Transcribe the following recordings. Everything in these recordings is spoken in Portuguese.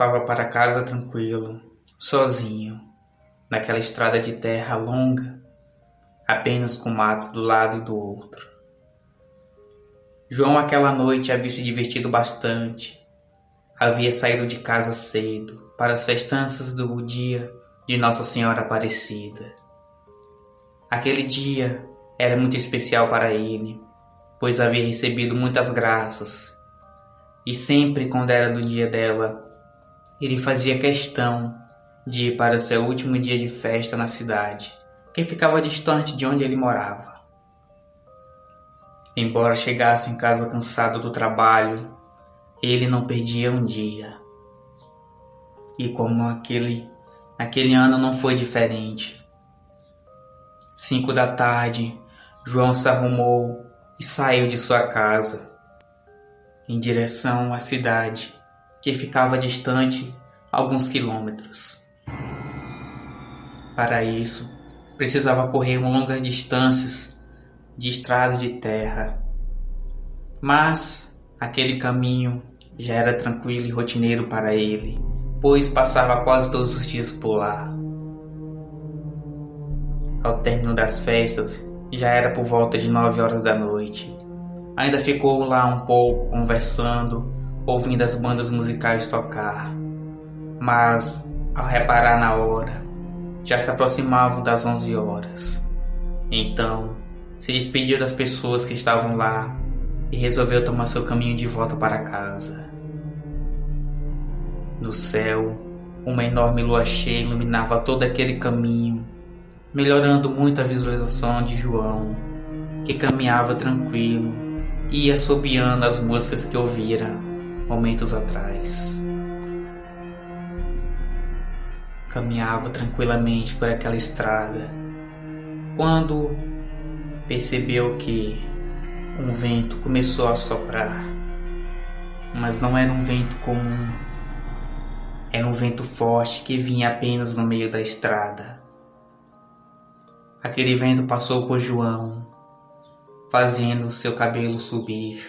voltava para casa tranquilo, sozinho, naquela estrada de terra longa, apenas com mato do lado e do outro. João aquela noite havia se divertido bastante. Havia saído de casa cedo para as festanças do dia de Nossa Senhora Aparecida. Aquele dia era muito especial para ele, pois havia recebido muitas graças. E sempre quando era do dia dela, ele fazia questão de ir para o seu último dia de festa na cidade, que ficava distante de onde ele morava. Embora chegasse em casa cansado do trabalho, ele não perdia um dia. E como naquele ano não foi diferente. 5 da tarde, João se arrumou e saiu de sua casa, em direção à cidade, que ficava distante alguns quilômetros. Para isso, precisava correr longas distâncias de estradas de terra. Mas aquele caminho já era tranquilo e rotineiro para ele, pois passava quase todos os dias por lá. Ao término das festas, já era por volta de 9 horas da noite. Ainda ficou lá um pouco conversando, ouvindo as bandas musicais tocar. Mas, ao reparar na hora, já se aproximavam das 11 horas. Então, se despediu das pessoas que estavam lá e resolveu tomar seu caminho de volta para casa. No céu, uma enorme lua cheia iluminava todo aquele caminho, melhorando muito a visualização de João, que caminhava tranquilo e ia assobiando as músicas que ouvira momentos atrás. Caminhava tranquilamente por aquela estrada, quando percebeu que um vento começou a soprar, mas não era um vento comum, era um vento forte que vinha apenas no meio da estrada. Aquele vento passou por João, fazendo seu cabelo subir,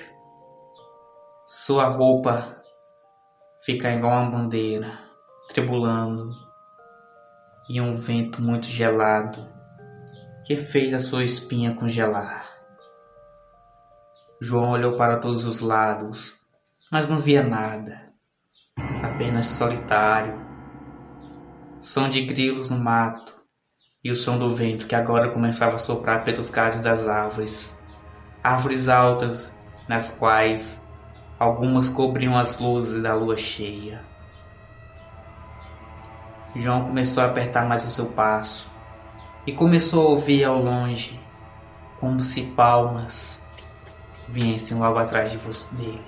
sua roupa ficar igual uma bandeira, tremulando, e um vento muito gelado que fez a sua espinha congelar. João olhou para todos os lados, mas não via nada, apenas solitário, som de grilos no mato e o som do vento que agora começava a soprar pelos galhos das árvores altas, nas quais algumas cobriam as luzes da lua cheia. João começou a apertar mais o seu passo e começou a ouvir ao longe, como se palmas viessem logo atrás dele.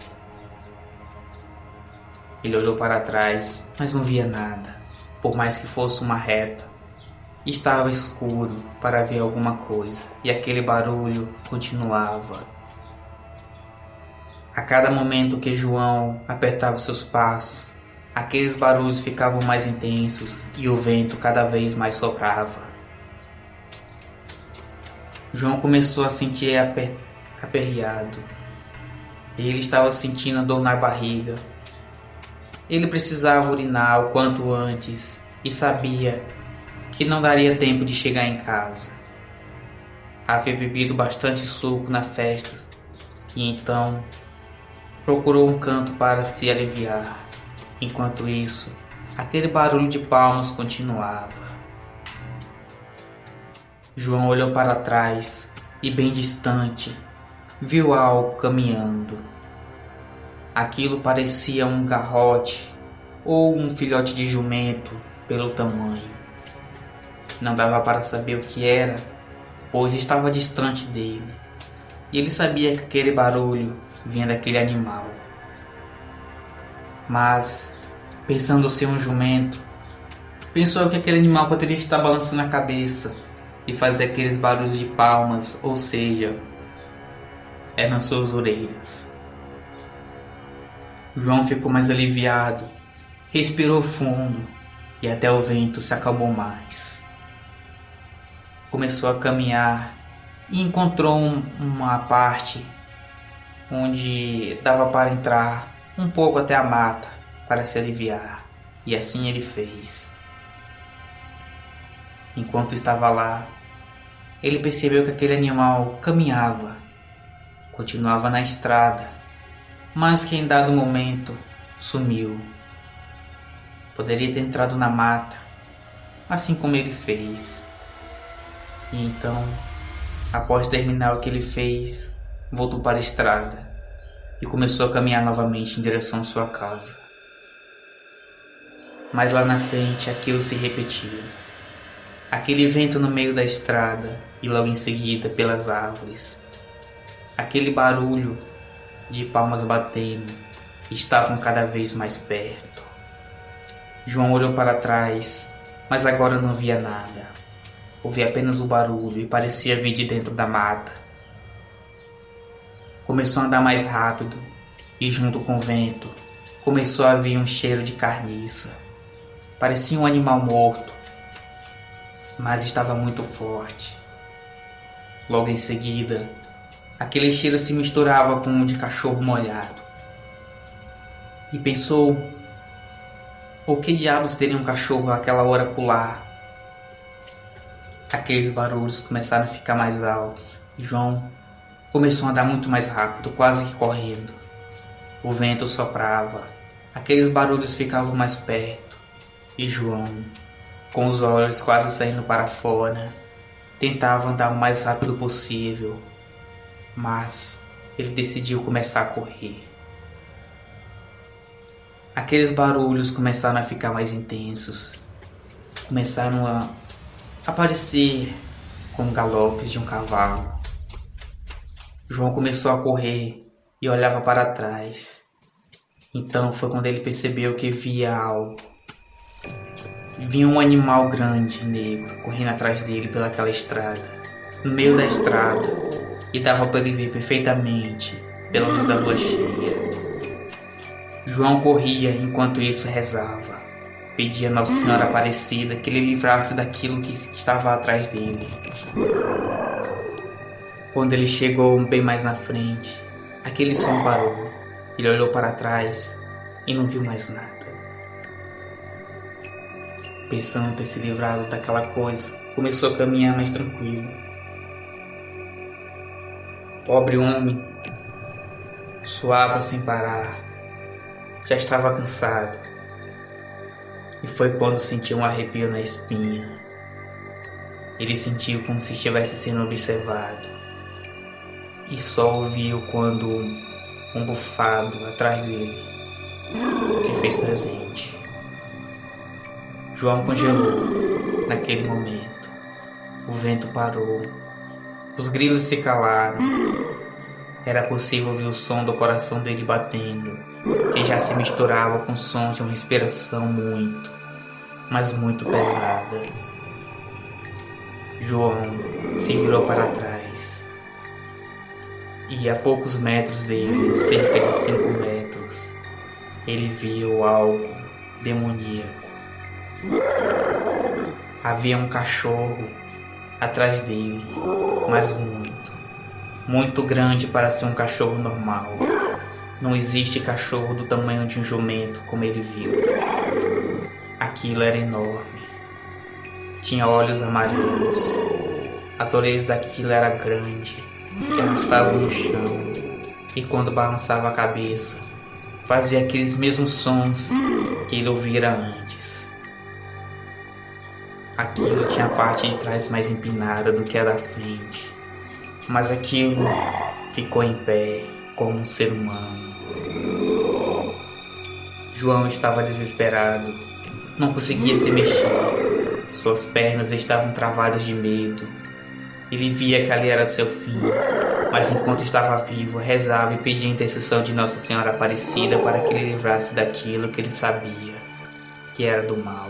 Ele olhou para trás, mas não via nada, por mais que fosse uma reta. Estava escuro para ver alguma coisa, e aquele barulho continuava. A cada momento que João apertava seus passos, aqueles barulhos ficavam mais intensos e o vento cada vez mais soprava. João começou a sentir aperreado. Ele estava sentindo dor na barriga. Ele precisava urinar o quanto antes e sabia que não daria tempo de chegar em casa. Havia bebido bastante suco na festa e então procurou um canto para se aliviar. Enquanto isso, aquele barulho de palmas continuava. João olhou para trás e, bem distante, viu algo caminhando. Aquilo parecia um garrote ou um filhote de jumento pelo tamanho. Não dava para saber o que era, pois estava distante dele, e ele sabia que aquele barulho vinha daquele animal. Mas, pensando ser um jumento, pensou que aquele animal poderia estar balançando a cabeça e fazer aqueles barulhos de palmas, ou seja, eram suas orelhas. João ficou mais aliviado, respirou fundo e até o vento se acalmou mais. Começou a caminhar e encontrou uma parte onde dava para entrar um pouco até a mata para se aliviar. E assim ele fez. Enquanto estava lá, ele percebeu que aquele animal caminhava, continuava na estrada, mas que em dado momento sumiu. Poderia ter entrado na mata, assim como ele fez. E então, após terminar o que ele fez, voltou para a estrada e começou a caminhar novamente em direção à sua casa. Mas lá na frente aquilo se repetia. Aquele vento no meio da estrada e logo em seguida pelas árvores. Aquele barulho de palmas batendo estavam cada vez mais perto. João olhou para trás, mas agora não via nada. Ouvia apenas o barulho e parecia vir de dentro da mata. Começou a andar mais rápido e junto com o vento começou a vir um cheiro de carniça. Parecia um animal morto, mas estava muito forte. Logo em seguida, aquele cheiro se misturava com um de cachorro molhado. E pensou, por que diabos teria um cachorro àquela hora pular? Aqueles barulhos começaram a ficar mais altos e João começou a andar muito mais rápido, quase que correndo. O vento soprava, aqueles barulhos ficavam mais perto e João, com os olhos quase saindo para fora, tentava andar o mais rápido possível, mas ele decidiu começar a correr. Aqueles barulhos começaram a ficar mais intensos, começaram a aparecer como galopes de um cavalo. João começou a correr e olhava para trás. Então foi quando ele percebeu que via algo. Vinha um animal grande, negro, correndo atrás dele pelaquela estrada, no meio da estrada, e dava para ele ver perfeitamente pela luz da lua cheia. João corria enquanto isso rezava. Pedia a Nossa Senhora Aparecida que ele livrasse daquilo que estava atrás dele. Quando ele chegou bem mais na frente, aquele som parou. Ele olhou para trás e não viu mais nada. Pensando em ter se livrado daquela coisa, começou a caminhar mais tranquilo. Pobre homem, suava sem parar. Já estava cansado. E foi quando sentiu um arrepio na espinha. Ele sentiu como se estivesse sendo observado. E só ouviu quando um bufado atrás dele se fez presente. João congelou naquele momento. O vento parou. Os grilos se calaram. Era possível ouvir o som do coração dele batendo, que já se misturava com sons de uma respiração muito, mas muito pesada. João se virou para trás. E a poucos metros dele, cerca de 5 metros, ele viu algo demoníaco. Havia um cachorro atrás dele, mas muito grande para ser um cachorro normal. Não existe cachorro do tamanho de um jumento como ele viu. Aquilo era enorme. Tinha olhos amarelos. As orelhas daquilo eram grandes, que arrastavam no chão. E quando balançava a cabeça, fazia aqueles mesmos sons que ele ouvira antes. Aquilo tinha a parte de trás mais empinada do que a da frente, mas aquilo ficou em pé como um ser humano. João estava desesperado, não conseguia se mexer, suas pernas estavam travadas de medo. Ele via que ali era seu fim, mas enquanto estava vivo, rezava e pedia a intercessão de Nossa Senhora Aparecida para que ele livrasse daquilo que ele sabia, que era do mal.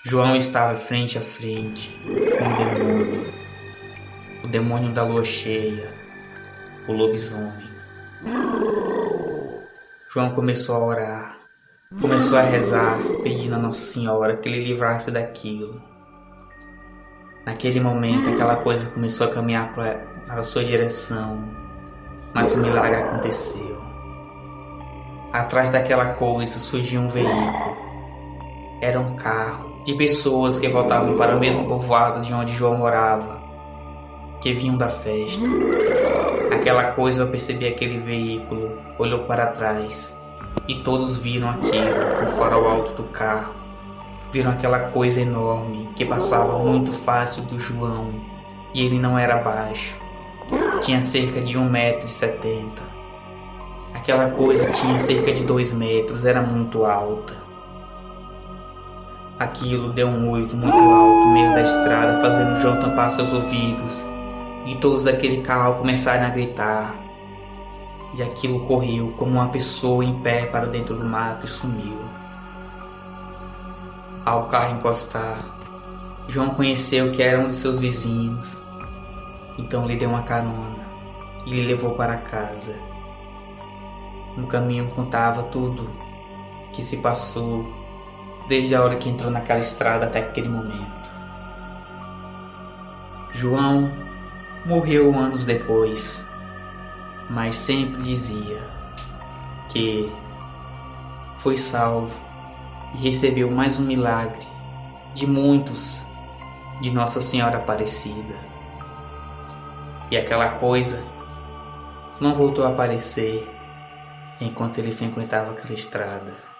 João estava frente a frente com o demônio da lua cheia, o lobisomem. João começou a orar, começou a rezar, pedindo a Nossa Senhora que ele livrasse daquilo. Naquele momento, aquela coisa começou a caminhar para a sua direção, mas o milagre aconteceu. Atrás daquela coisa surgiu um veículo. Era um carro de pessoas que voltavam para o mesmo povoado de onde João morava, que vinham da festa. Aquela coisa, ao perceber aquele veículo, olhou para trás e todos viram aquilo no farol alto do carro. Viram aquela coisa enorme que passava muito fácil do João, e ele não era baixo. Tinha cerca de 1,70 m. Aquela coisa tinha cerca de 2 metros, era muito alta. Aquilo deu um uivo muito alto no meio da estrada, fazendo João tampar seus ouvidos. E todos daquele carro começaram a gritar. E aquilo correu como uma pessoa em pé para dentro do mato e sumiu. Ao carro encostar, João conheceu que era um de seus vizinhos. Então lhe deu uma carona e lhe levou para casa. No caminho contava tudo que se passou desde a hora que entrou naquela estrada até aquele momento. João morreu anos depois, mas sempre dizia que foi salvo e recebeu mais um milagre de muitos de Nossa Senhora Aparecida. E aquela coisa não voltou a aparecer enquanto ele frequentava aquela estrada.